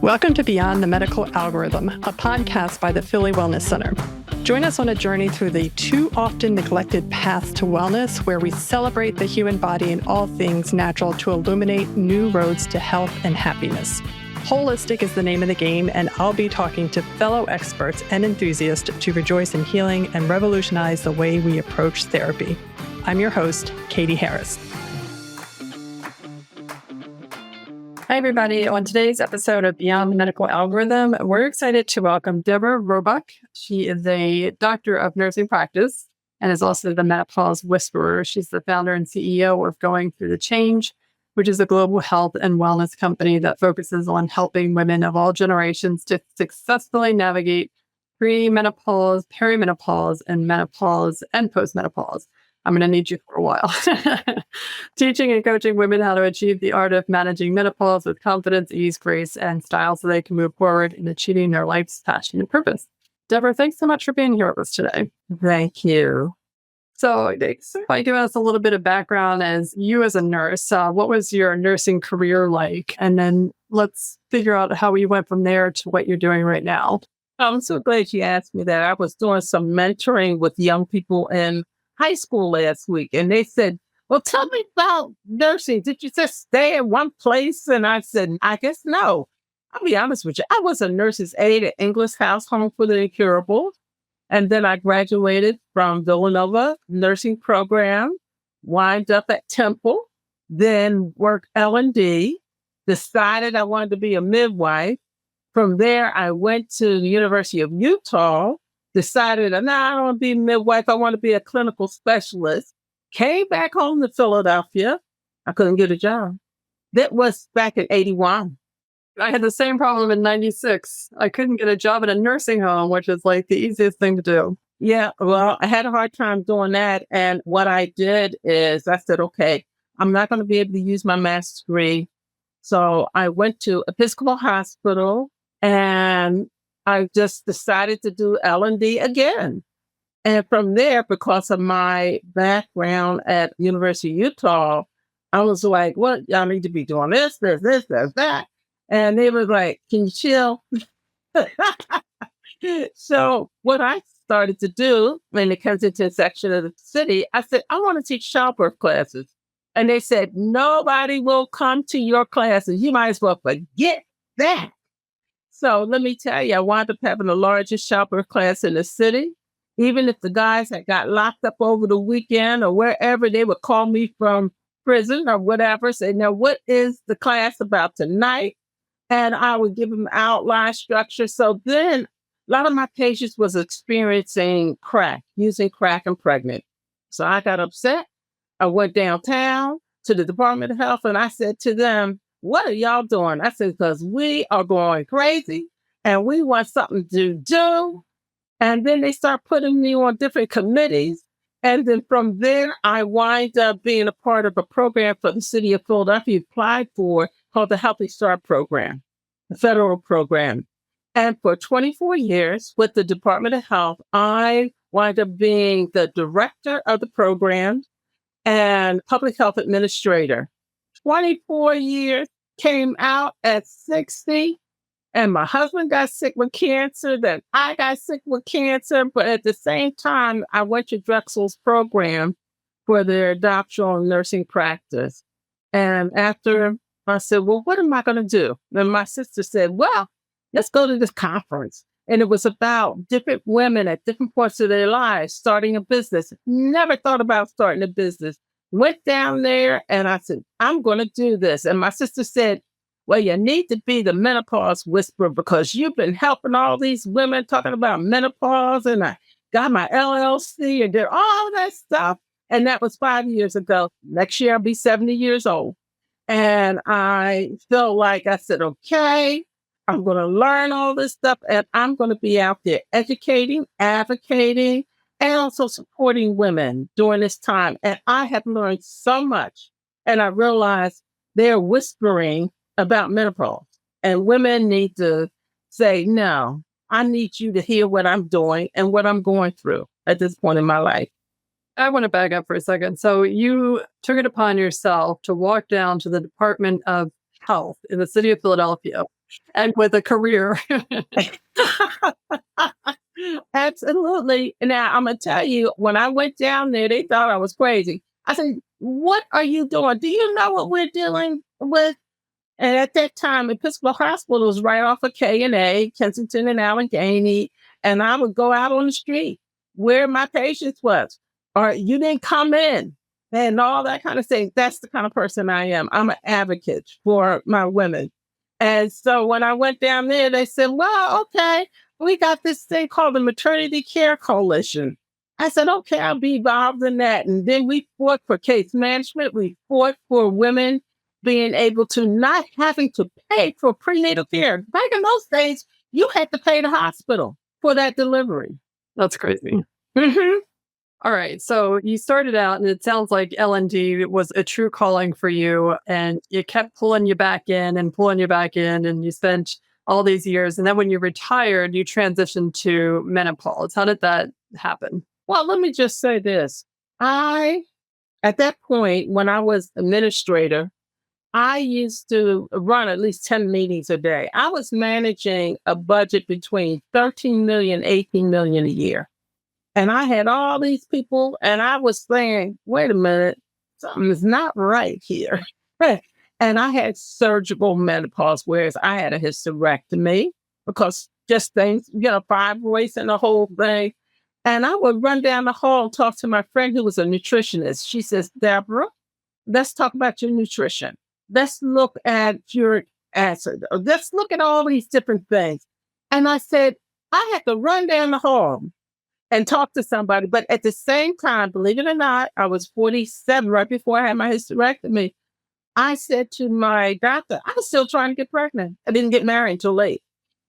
Welcome to Beyond the Medical Algorithm, a podcast by the Philly Wellness Center. Join us on a journey through the too often neglected path to wellness, where we celebrate the human body and all things natural to illuminate new roads to health and happiness. Holistic is the name of the game, and I'll be talking to fellow experts and enthusiasts to rejoice in healing and revolutionize the way we approach therapy. I'm your host, Catie Harris. Hi, everybody. On today's episode of Beyond the Medical Algorithm, we're excited to welcome Deborah Roebuck. She is a doctor of nursing practice and is also the Menopause Whisperer. She's the founder and CEO of Going Through the Change, which is a global health and wellness company that focuses on helping women of all generations to successfully navigate pre-menopause, perimenopause, and menopause and postmenopause. I'm going to need you for a while. Teaching and coaching women how to achieve the art of managing menopause with confidence, ease, grace, and style so they can move forward in achieving their life's passion and purpose. Deborah, thanks so much for being here with us today. Thank you. So by giving us a little bit of background as you as a nurse, what was your nursing career like? And then let's figure out how you went from there to what you're doing right now. I'm so glad you asked me that. I was doing some mentoring with young people in high school last week, and they said, well, tell me about nursing. Did you just stay in one place? And I said, I guess no. I'll be honest with you. I was a nurse's aide at English House Home for the Incurable. And then I graduated from Villanova nursing program, wind up at Temple, then worked L&D, decided I wanted to be a midwife. From there, I went to the University of Utah, decided, I don't want to be a midwife. I want to be a clinical specialist. Came back home to Philadelphia. I couldn't get a job. That was back in 81. I had the same problem in 96. I couldn't get a job at a nursing home, which is like the easiest thing to do. Yeah, well, I had a hard time doing that. And what I did is I said, okay, I'm not going to be able to use my master's degree. So I went to Episcopal Hospital and I just decided to do L&D again. And from there, because of my background at University of Utah, I was like, well, y'all need to be doing this, that. And they were like, can you chill? So what I started to do in the Kensington section of the city, I said, I want to teach childbirth classes. And they said, nobody will come to your classes. You might as well forget that. So let me tell you, I wound up having the largest childbirth class in the city. Even if the guys had got locked up over the weekend or wherever, they would call me from prison or whatever, say, now, what is the class about tonight? And I would give them outline structure. So then a lot of my patients was experiencing crack, using crack and pregnant. So I got upset. I went downtown to the Department of Health and I said to them, what are y'all doing? I said, because we are going crazy and we want something to do. And then they start putting me on different committees. And then from there, I wind up being a part of a program for the city of Philadelphia applied for called the Healthy Start Program, the federal program. And for 24 years with the Department of Health, I wind up being the director of the program and public health administrator. 24 years, came out at 60, and my husband got sick with cancer. Then I got sick with cancer. But at the same time, I went to Drexel's program for their doctoral nursing practice. And after I said, well, what am I going to do? Then my sister said, well, let's go to this conference. And it was about different women at different points of their lives starting a business. Never thought about starting a business. Went down there and I said, I'm going to do this. And my sister said, well, you need to be the Menopause Whisperer because you've been helping all these women talking about menopause. And I got my LLC and did all that stuff. And that was 5 years ago. Next year, I'll be 70 years old. And I felt like I said, okay, I'm going to learn all this stuff and I'm going to be out there educating, advocating, and also supporting women during this time. And I have learned so much. And I realized they're whispering about menopause. And women need to say, no, I need you to hear what I'm doing and what I'm going through at this point in my life. I want to back up for a second. So you took it upon yourself to walk down to the Department of Health in the city of Philadelphia and with a career. Absolutely. Now, I'm going to tell you, when I went down there, they thought I was crazy. I said, "What are you doing? Do you know what we're dealing with?" And at that time, Episcopal Hospital was right off of K&A, Kensington and Allegheny. And I would go out on the street where my patients was, or you didn't come in, and all that kind of thing. That's the kind of person I am. I'm an advocate for my women. And so when I went down there, they said, "Well, okay, we got this thing called the Maternity Care Coalition." I said, "Okay, I'll be involved in that." And then we fought for case management. We fought for women being able to not having to pay for prenatal care. Back in those days, you had to pay the hospital for that delivery. That's crazy. Mm-hmm. All right. So you started out, and it sounds like L&D was a true calling for you, and it kept pulling you back in and pulling you back in, and you spent all these years. And then when you retired, you transitioned to menopause. How did that happen? Well, let me just say this. At that point, when I was administrator, I used to run at least 10 meetings a day. I was managing a budget between 13 million, 18 million a year. And I had all these people, and I was saying, "Wait a minute, something is not right here." And I had surgical menopause, whereas I had a hysterectomy because just things, fibroids and the whole thing. And I would run down the hall and talk to my friend who was a nutritionist. She says, "Deborah, let's talk about your nutrition. Let's look at uric acid. Or let's look at all these different things." And I said, I had to run down the hall and talk to somebody. But at the same time, believe it or not, I was 47 right before I had my hysterectomy. I said to my doctor, I was still trying to get pregnant. I didn't get married until late.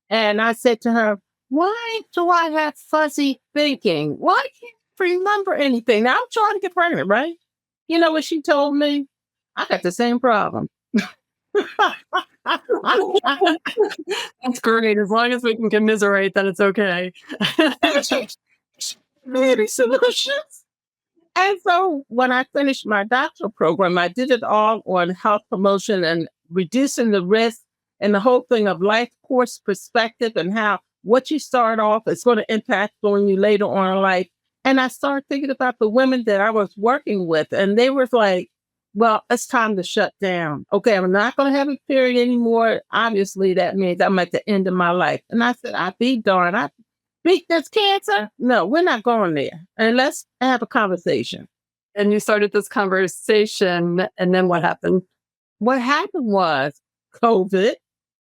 And I said to her, "Why do I have fuzzy thinking? Why can't I remember anything? Now I'm trying to get pregnant, right?" You know what she told me? "I got the same problem." That's great. As long as we can commiserate, then it's okay. Maybe solutions. And so when I finished my doctoral program, I did it all on health promotion and reducing the risk and the whole thing of life course perspective and how what you start off is going to impact on you later on in life. And I started thinking about the women that I was working with, and they were like, "Well, it's time to shut down. Okay, I'm not going to have a period anymore. Obviously, that means I'm at the end of my life." And I said, "I be darned. I beat this cancer? No, we're not going there. And let's have a conversation." And you started this conversation, and then what happened? What happened was COVID,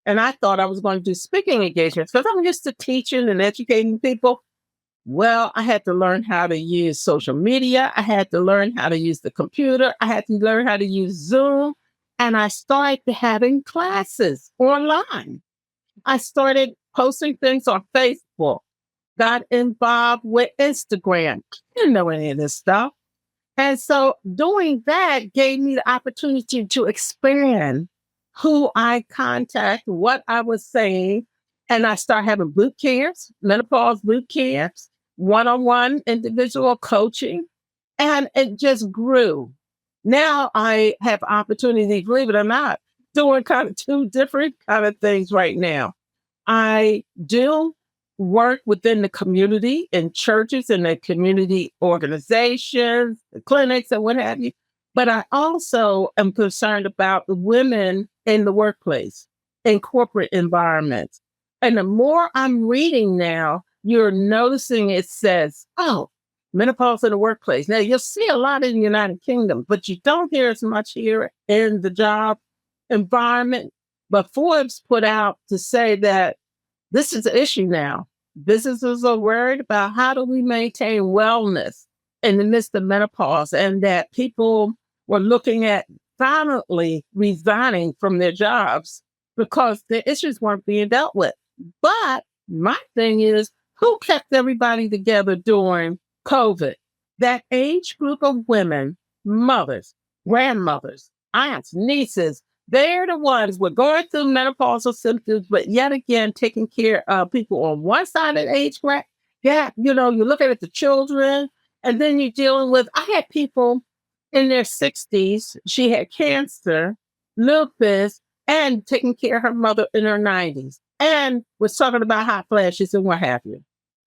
and I thought I was going to do speaking engagements because I'm used to teaching and educating people. Well, I had to learn how to use social media. I had to learn how to use the computer. I had to learn how to use Zoom. And I started having classes online. I started posting things on Facebook, got involved with Instagram. I didn't know any of this stuff. And so doing that gave me the opportunity to expand who I contact, what I was saying. And I started having boot camps, menopause boot camps, one-on-one individual coaching, and it just grew. Now I have opportunity, believe it or not, doing kind of two different kind of things right now. I do work within the community in churches and the community organizations, the clinics and what have you. But I also am concerned about the women in the workplace, in corporate environments. And the more I'm reading now, you're noticing it says, "Oh, menopause in the workplace." Now you'll see a lot in the United Kingdom, but you don't hear as much here in the job environment. But Forbes put out to say that this is an issue now. Businesses are worried about how do we maintain wellness in the midst of menopause, and that people were looking at violently resigning from their jobs because the issues weren't being dealt with. But my thing is, who kept everybody together during COVID? That age group of women, mothers, grandmothers, aunts, nieces, they're the ones who are going through menopausal symptoms, but yet again, taking care of people on one side of the age gap. Yeah, you're looking at the children, and then you're dealing with, I had people in their 60s. She had cancer, lupus, and taking care of her mother in her 90s and was talking about hot flashes and what have you.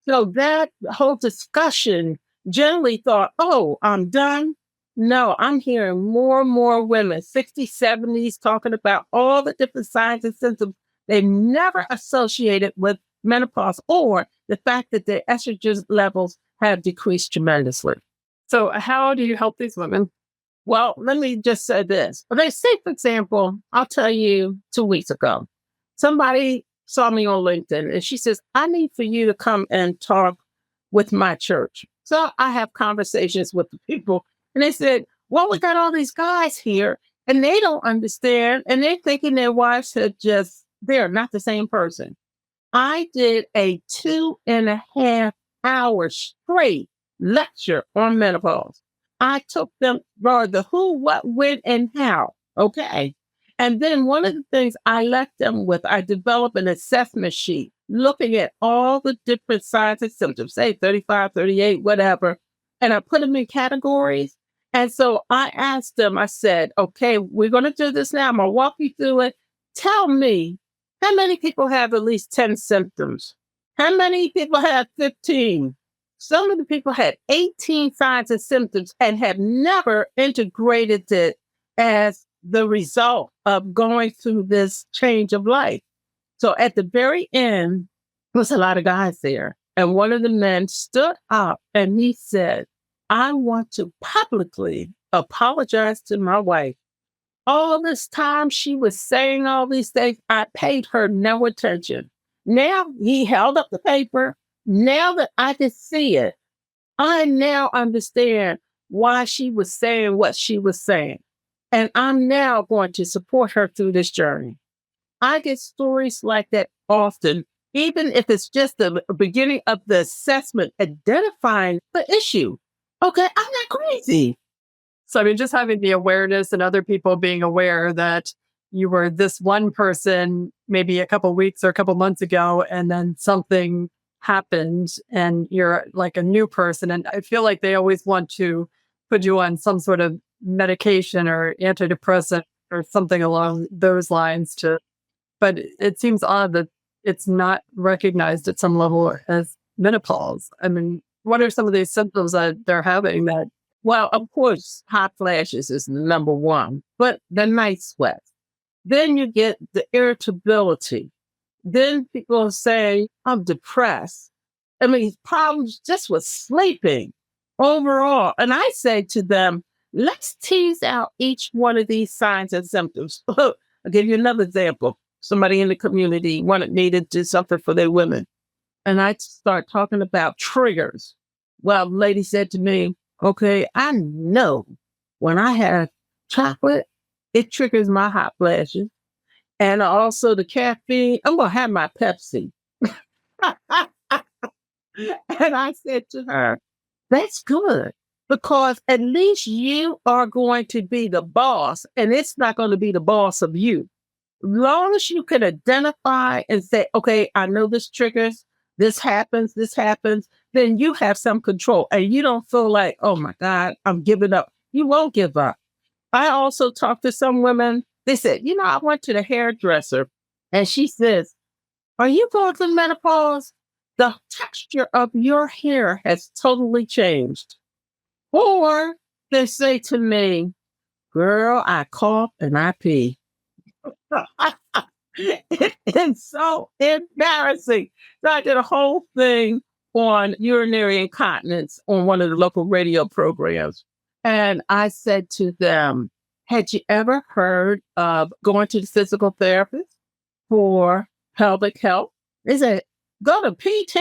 So that whole discussion generally thought, oh, I'm done. No, I'm hearing more and more women, 60s, 70s, talking about all the different signs and symptoms they never associated with menopause or the fact that their estrogen levels have decreased tremendously. So how do you help these women? Well, let me just say this. They say, for example, I'll tell you 2 weeks ago, somebody saw me on LinkedIn and she says, I need for you to come and talk with my church. So I have conversations with the people and they said, well, we got all these guys here and they don't understand and they're thinking their wives are they're not the same person. I did a 2.5 hour straight lecture on menopause. I took them for the who, what, when, and how. Okay. And then one of the things I left them with, I developed an assessment sheet looking at all the different signs and symptoms, say 35, 38, whatever. And I put them in categories. And so I asked them, I said, okay, we're going to do this now. I'm going to walk you through it. Tell me, how many people have at least 10 symptoms? How many people have 15? Some of the people had 18 signs and symptoms and have never integrated it as the result of going through this change of life. So at the very end, there was a lot of guys there. And one of the men stood up and he said, I want to publicly apologize to my wife. All this time she was saying all these things, I paid her no attention. Now he held up the paper. Now that I can see it, I now understand why she was saying what she was saying. And I'm now going to support her through this journey. I get stories like that often, even if it's just the beginning of the assessment, identifying the issue. Okay, I'm not crazy. So I mean, just having the awareness and other people being aware that you were this one person maybe a couple weeks or a couple months ago, and then something happened and you're like a new person. And I feel like they always want to put you on some sort of medication or antidepressant or something along those lines but it seems odd that it's not recognized at some level as menopause. I mean, what are some of these symptoms that they're having that? Well, of course, hot flashes is number one, but the night sweats. Then you get the irritability. Then people say, I'm depressed. I mean, problems just with sleeping overall. And I say to them, let's tease out each one of these signs and symptoms. I'll give you another example. Somebody in the community wanted me to do something for their women. And I start talking about triggers. Well, the lady said to me, okay, I know when I have chocolate, it triggers my hot flashes. And also the caffeine, I'm going to have my Pepsi. And I said to her, that's good because at least you are going to be the boss and it's not going to be the boss of you. As long as you can identify and say, okay, I know this triggers, this happens, then you have some control and you don't feel like, oh my God, I'm giving up. You won't give up. I also talked to some women. They said, I went to the hairdresser and she says, are you going through menopause? The texture of your hair has totally changed. Or they say to me, girl, I cough and I pee. It's so embarrassing. So I did a whole thing on urinary incontinence on one of the local radio programs. And I said to them, had you ever heard of going to the physical therapist for pelvic health? They said, go to PT?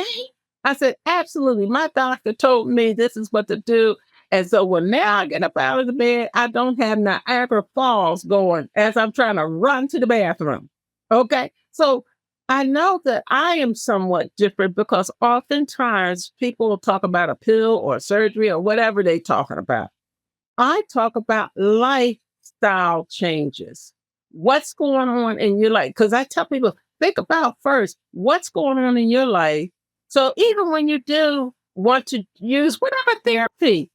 I said, absolutely. My doctor told me this is what to do. And so when now I get up out of the bed, I don't have Niagara Falls going as I'm trying to run to the bathroom. Okay. So I know that I am somewhat different because oftentimes people will talk about a pill or surgery or whatever they're talking about. I talk about lifestyle changes. What's going on in your life? Because I tell people, think about first, what's going on in your life? So even when you do want to use whatever therapy,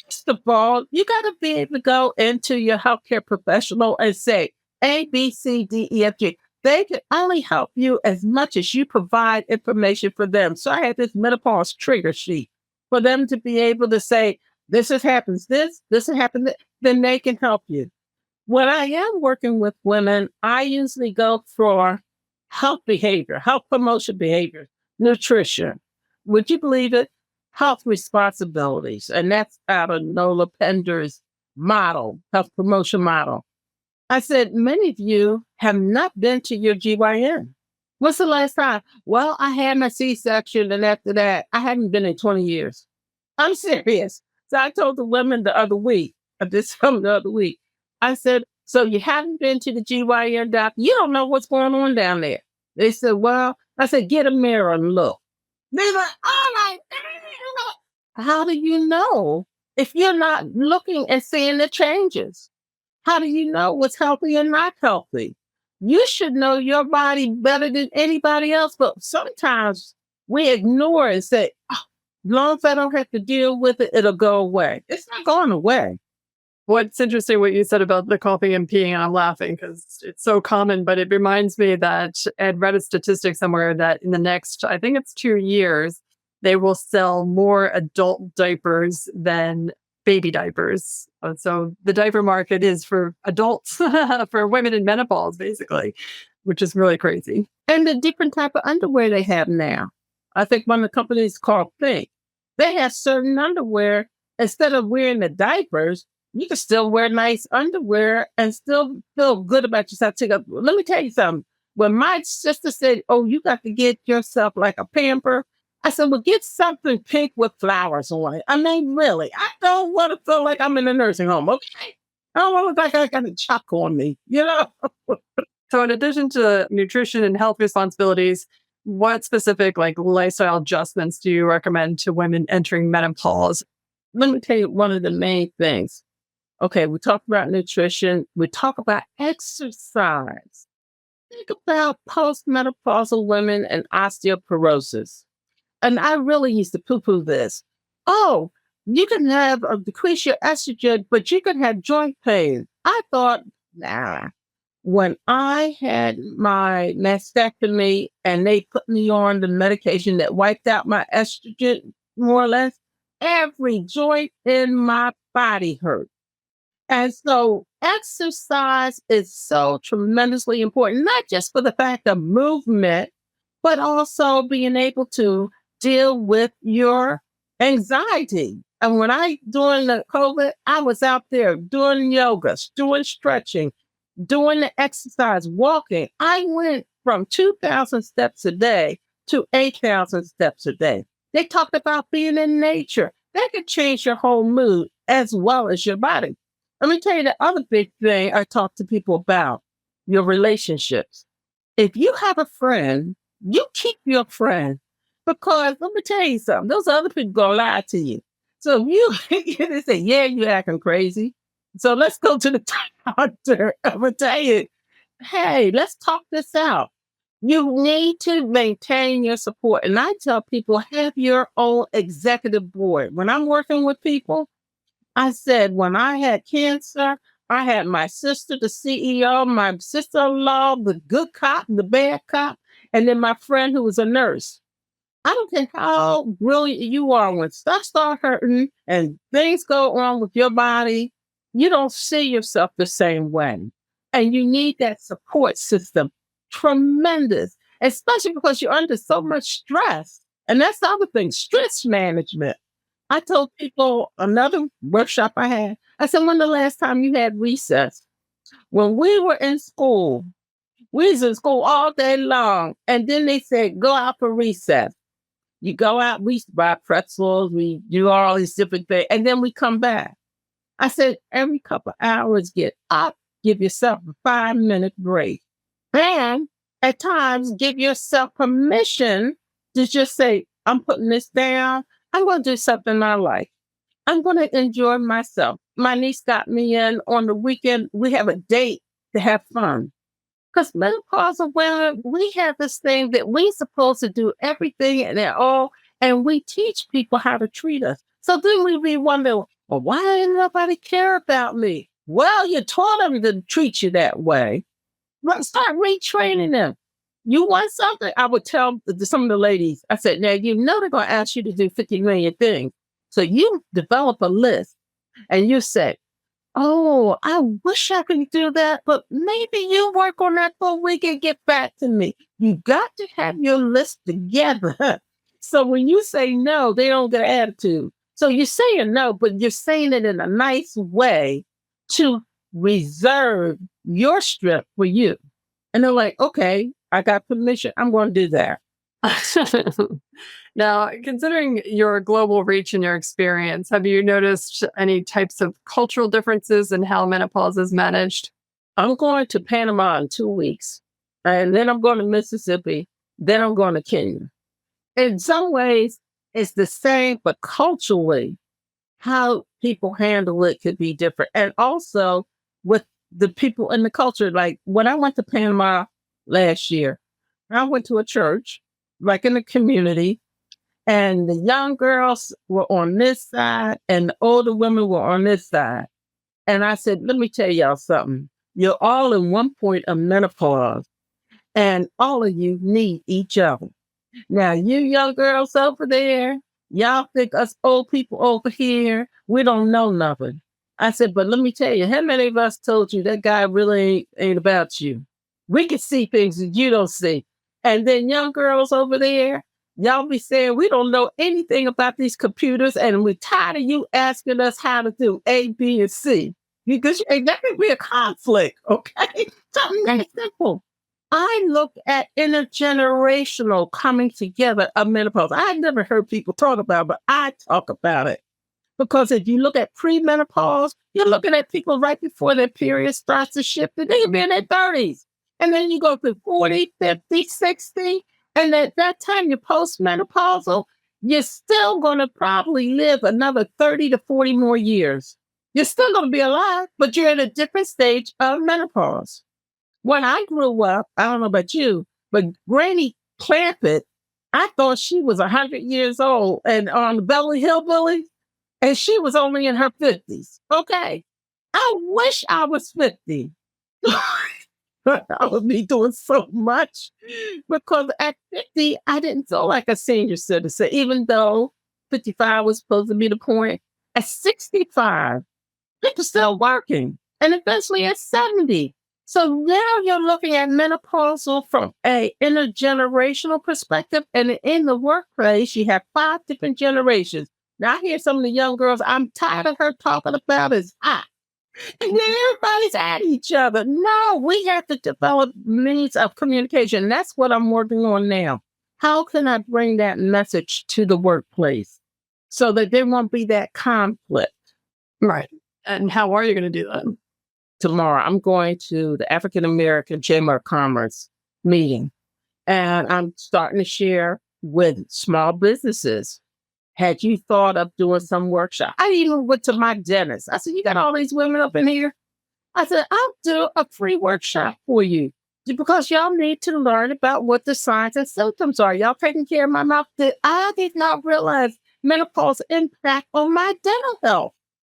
first of all, you got to be able to go into your healthcare professional and say, A, B, C, D, E, F, G. They can only help you as much as you provide information for them. So I had this menopause trigger sheet for them to be able to say, this has happened, this has happened, then they can help you. When I am working with women, I usually go for health behavior, health promotion behavior, nutrition. Would you believe it? Health responsibilities. And that's out of Nola Pender's model, health promotion model. I said, many of you have not been to your GYN. What's the last time? Well, I had my C-section, and after that, I haven't been in 20 years. I'm serious. So I told the women the other week, I did something the other week. I said, so you haven't been to the GYN doctor? You don't know what's going on down there. They said, well, I said, get a mirror and look. They're like, oh my God. How do you know if you're not looking and seeing the changes? How do you know what's healthy and not healthy? You should know your body better than anybody else, but sometimes we ignore and say, oh, as long as I don't have to deal with it, it'll go away. It's not going away. What's interesting what you said about the coughing and peeing, and I'm laughing because it's so common, but it reminds me that I'd read a statistic somewhere that in the next, I think it's 2 years, they will sell more adult diapers than baby diapers. So the diaper market is for adults, for women in menopause, basically, which is really crazy. And the different type of underwear they have now. I think one of the companies called Think. They have certain underwear. Instead of wearing the diapers, you can still wear nice underwear and still feel good about yourself. Let me tell you something. When my sister said, oh, you got to get yourself like a pamper, I said, well, get something pink with flowers on it. I mean, really, I don't want to feel like I'm in a nursing home, okay? I don't want to look like I got a chalk on me, you know? So in addition to nutrition and health responsibilities, what specific like lifestyle adjustments do you recommend to women entering menopause? Let me tell you one of the main things. Okay, we talk about nutrition. We talk about exercise. Think about postmenopausal women and osteoporosis. And I really used to poo-poo this. Oh, you can have decrease your estrogen, but you can have joint pain. I thought, nah. When I had my mastectomy and they put me on the medication that wiped out my estrogen, more or less, every joint in my body hurt. And so exercise is so tremendously important, not just for the fact of movement, but also being able to deal with your anxiety. And when during the COVID, I was out there doing yoga, doing stretching, doing the exercise, walking. I went from 2,000 steps a day to 8,000 steps a day. They talked about being in nature. That could change your whole mood as well as your body. Let me tell you the other big thing I talk to people about, your relationships. If you have a friend, you keep your friend because let me tell you something, those other people gonna lie to you. So if they say, yeah, you acting crazy. So let's go to the doctor. I'm gonna tell you, hey, let's talk this out. You need to maintain your support. And I tell people, have your own executive board. When I'm working with people, I said, when I had cancer, I had my sister, the CEO, my sister-in-law, the good cop, the bad cop, and then my friend who was a nurse. I don't care how brilliant you are when stuff starts hurting and things go wrong with your body, you don't see yourself the same way. And you need that support system. Tremendous, especially because you're under so much stress. And that's the other thing, stress management. I told people another workshop I had, I said, when the last time you had recess? When we were in school, we was in school all day long. And then they said, go out for recess. You go out, we buy pretzels, we do all these different things, and then we come back. I said, every couple hours, get up, give yourself a 5-minute break. And at times, give yourself permission to just say, I'm putting this down. I'm going to do something I like. I'm going to enjoy myself. My niece got me in on the weekend. We have a date to have fun. Because menopausal women, we have this thing that we're supposed to do everything and all, and we teach people how to treat us. So then we be wondering, well, why didn't nobody care about me? Well, you taught them to treat you that way. Start retraining them. You want something? I would tell some of the ladies, I said, now, you know they're going to ask you to do 50 million things. So you develop a list and you say, oh, I wish I could do that, but maybe you work on that for a week and get back to me. You got to have your list together. So when you say no, they don't get an attitude. So you're saying no, but you're saying it in a nice way to reserve your strength for you. And they're like, okay, I got permission. I'm going to do that. Now, considering your global reach and your experience, have you noticed any types of cultural differences in how menopause is managed? I'm going to Panama in 2 weeks, and then I'm going to Mississippi, then I'm going to Kenya. In some ways, it's the same, but culturally, how people handle it could be different. And also with the people in the culture, like when I went to Panama last year, I went to a church, like in the community, and the young girls were on this side and the older women were on this side. And I said, let me tell y'all something. You're all in one point of menopause, and all of you need each other. Now, you young girls over there, y'all think us old people over here, we don't know nothing. I said, but let me tell you, how many of us told you that guy really ain't about you? We can see things that you don't see. And then young girls over there, y'all be saying, we don't know anything about these computers, and we're tired of you asking us how to do A, B, and C. Because that could be a conflict, okay? Something that simple. I look at intergenerational coming together of menopause. I never heard people talk about it, but I talk about it. Because if you look at premenopause, you're looking at people right before their period starts to shift, and they can be in their 30s. And then you go through 40, 50, 60, and at that time you're postmenopausal, you're still going to probably live another 30 to 40 more years. You're still going to be alive, but you're at a different stage of menopause. When I grew up, I don't know about you, but Granny Clampett, I thought she was 100 years old and on the Beverly Hillbillies, and she was only in her 50s. Okay. I wish I was 50. I would be doing so much because at 50, I didn't feel like a senior citizen, even though 55 was supposed to be the point. At 65, people still working, and eventually at 70. So now you're looking at menopausal from a intergenerational perspective, and in the workplace, you have 5 different generations. Now I hear some of the young girls, I'm tired of her talking about is hot. And then everybody's at each other. No, we have to develop means of communication. That's what I'm working on now. How can I bring that message to the workplace so that there won't be that conflict? Right. And how are you going to do that? Tomorrow, I'm going to the African American Chamber of Commerce meeting, and I'm starting to share with small businesses. Had you thought of doing some workshop? I even went to my dentist. I said, you got all these women up in here? I said, I'll do a free workshop for you because y'all need to learn about what the signs and symptoms are. Y'all taking care of my mouth. I did not realize menopause impact on my dental health.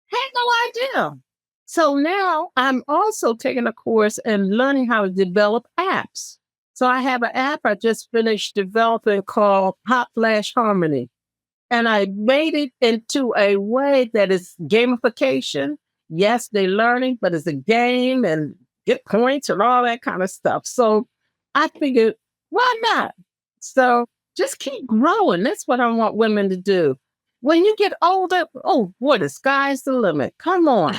Had no idea. So now I'm also taking a course and learning how to develop apps. So I have an app I just finished developing called Hot Flash Harmony. And I made it into a way that is gamification. Yes, they're learning, but it's a game and get points and all that kind of stuff. So I figured, why not? So just keep growing. That's what I want women to do. When you get older, oh boy, the sky's the limit. Come on.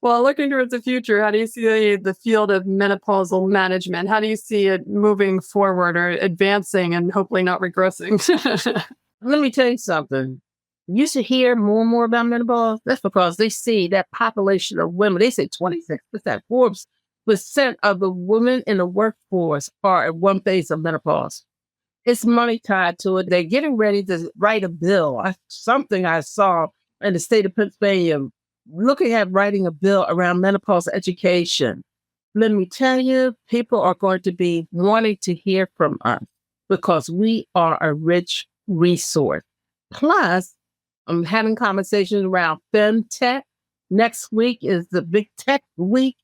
Well, looking towards the future, how do you see the field of menopausal management? How do you see it moving forward or advancing and hopefully not regressing? Let me tell you something. You should hear more and more about menopause. That's because they see that population of women. They say 26%, 4% of the women in the workforce are at one phase of menopause. It's money tied to it. They're getting ready to write a bill. Something I saw in the state of Pennsylvania, looking at writing a bill around menopause education. Let me tell you, people are going to be wanting to hear from us because we are a rich resource. Plus, I'm having conversations around femtech. Next week is the big tech week.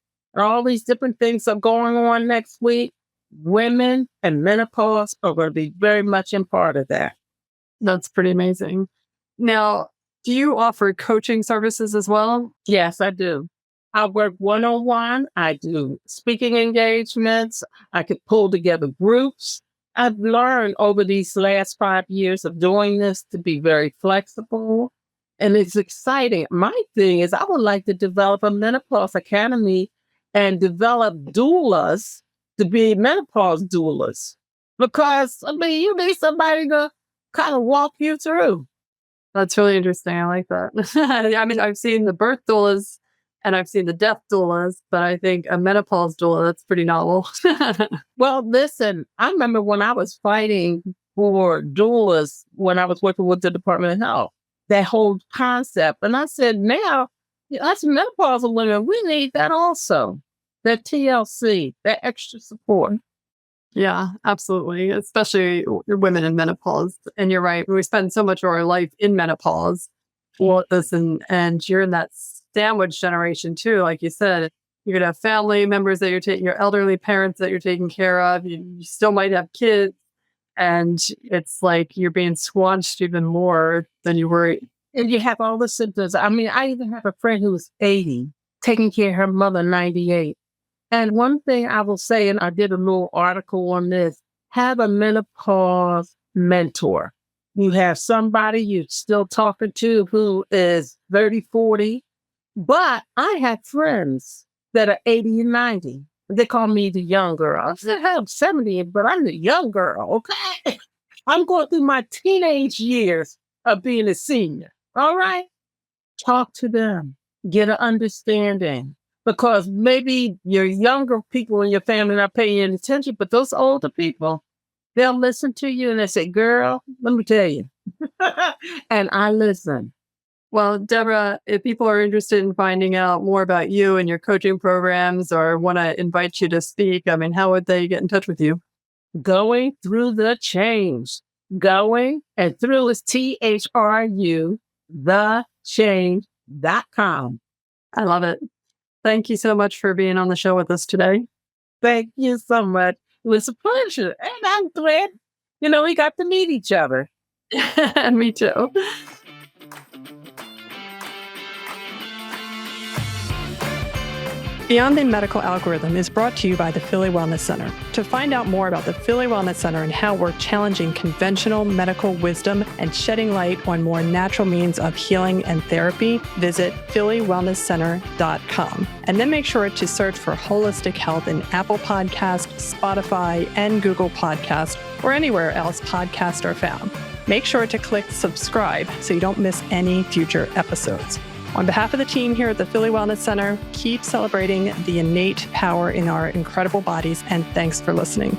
all these different things are going on next week, women and menopause are going to be very much in part of that. That's pretty amazing. Now, do you offer coaching services as well? Yes, I do. I work one-on-one. I do speaking engagements. I could pull together groups. I've learned over these last 5 years of doing this to be very flexible. And it's exciting. My thing is I would like to develop a menopause academy and develop doulas to be menopause doulas. Because, you need somebody to kind of walk you through. That's really interesting. I like that. I mean, I've seen the birth doulas and I've seen the death doulas, but I think a menopause doula, that's pretty novel. Well, listen, I remember when I was fighting for doulas when I was working with the Department of Health, that whole concept. And I said, now, us menopausal women, we need that also. That TLC, that extra support. Yeah, absolutely. Especially women in menopause. And you're right. We spend so much of our life in menopause. Well, listen, and you're in that sandwich generation too. Like you said, you're going to have family members that you're taking, your elderly parents that you're taking care of. You still might have kids. And it's like you're being squanched even more than you were. And you have all the symptoms. I mean, I even have a friend who was 80, taking care of her mother, 98. And one thing I will say, and I did a little article on this, have a menopause mentor. You have somebody you're still talking to who is 30, 40. But I have friends that are 80 and 90. They call me the young girl. I said, I'm 70, but I'm the young girl, okay? I'm going through my teenage years of being a senior, all right? Talk to them. Get an understanding. Because maybe your younger people in your family not paying any attention, but those older people, they'll listen to you and they say, girl, let me tell you. And I listen. Well, Deborah, if people are interested in finding out more about you and your coaching programs or want to invite you to speak, I mean, how would they get in touch with you? Going Through the Change. Going and through is THRU, thechange.com. I love it. Thank you so much for being on the show with us today. Thank you so much. It was a pleasure. And I'm glad, we got to meet each other. Me too. Beyond the Medical Algorithm is brought to you by the Philly Wellness Center. To find out more about the Philly Wellness Center and how we're challenging conventional medical wisdom and shedding light on more natural means of healing and therapy, visit phillywellnesscenter.com. And then make sure to search for Holistic Health in Apple Podcasts, Spotify, and Google Podcasts, or anywhere else podcasts are found. Make sure to click subscribe so you don't miss any future episodes. On behalf of the team here at the Philly Wellness Center, keep celebrating the innate power in our incredible bodies, and thanks for listening.